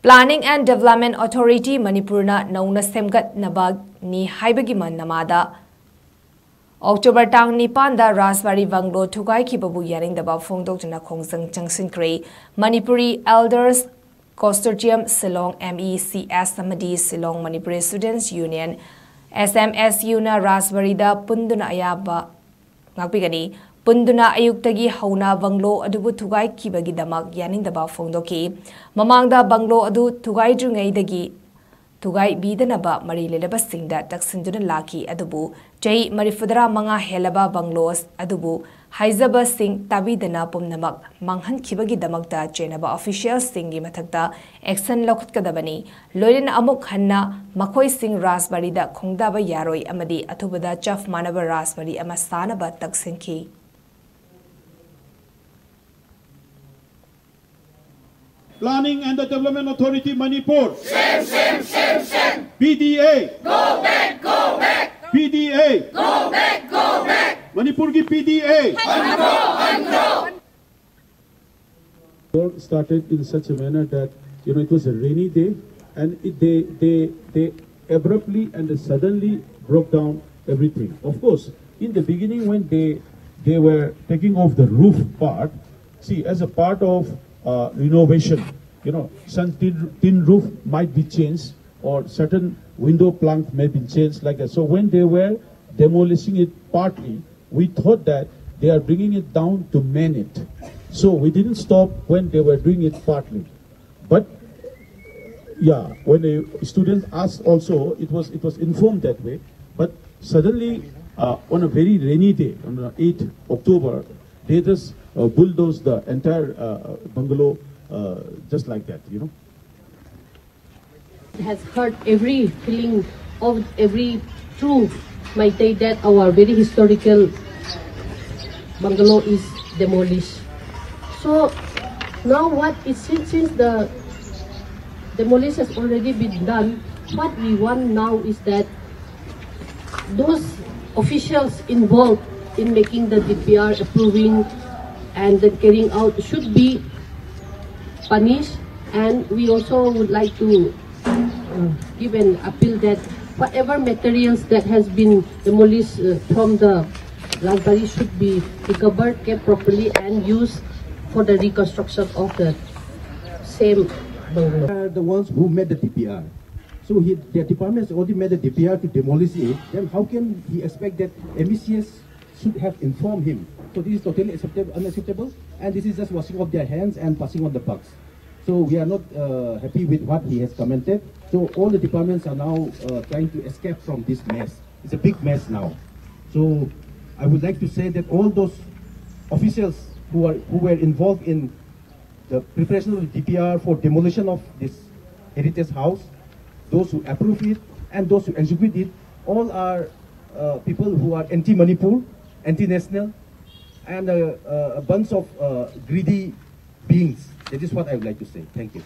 Planning and Development Authority Manipurna Nauna Semgat Nabag ni Haibagiman Namada October Tang Nipanda Rasbari Banglo Tugai Kibabu Yaring the Bafongdo Jana Kongsang Changsin Kray Manipuri Elders Consortium Silong MECS Samadi Silong Manipuri Students Union SMSU na Rasbari da Punduna Ayaba Ngapigani Punduna Ayuktagi Hauna Banglo Adubu Tugai Kibagi Damak Yaning the Bafongdoki Mamangda Banglo Adu Tugai Jungaidagi Tugai Bidanaba Mari Lelaba Singda Taksinduna Laki Adubu Jay Marifudra Manga Helaba Banglos Adubu Haizaba Singh Tabidana Pumnamak Manghan Kibagi Damakta Jenaba officials Singi Matakta Exan Lokut Kadabani Lorin Amuk Hanna Makoi Singh Rasbari da Kongdaba Yaroi Amadi Atubada Chaf Manaba Rasbari Amasanaba Taksinki Planning and the Development Authority Manipur. Same. PDA. Go back. PDA. Go back. Manipur ki PDA. Ungrow. Work started in such a manner that it was a rainy day, and they abruptly and suddenly broke down everything. Of course, in the beginning when they were taking off the roof part, see, as a part of renovation, some tin roof might be changed or certain window plank may be changed like that. So when they were demolishing it partly, we thought that they are bringing it down to man it. So we didn't stop when they were doing it partly. But yeah, when the students asked also, it was informed that way. But suddenly on a very rainy day, on the 8th October, they just bulldozed the entire bungalow just like that, It has hurt every feeling of every true might say that our very historical bungalow is demolished. So now what is since the demolition has already been done, what we want now is that those officials involved in making the DPR approving and then carrying out should be punished, and we also would like to give an appeal that whatever materials that has been demolished from the Rasbari should be recovered, kept properly and used for the reconstruction of the same bungalow. The ones who made the DPR. So the department has already made the DPR to demolish it. Then how can he expect that MECS should have informed him? So this is totally unacceptable, and this is just washing off their hands and passing on the bucks. So we are not happy with what he has commented. So all the departments are now trying to escape from this mess. It's a big mess now. So I would like to say that all those officials who were involved in the preparation of the DPR for demolition of this heritage house, those who approve it and those who execute it, all are people who are anti-Manipur, anti-national, and a bunch of greedy beings. That is what I would like to say. Thank you.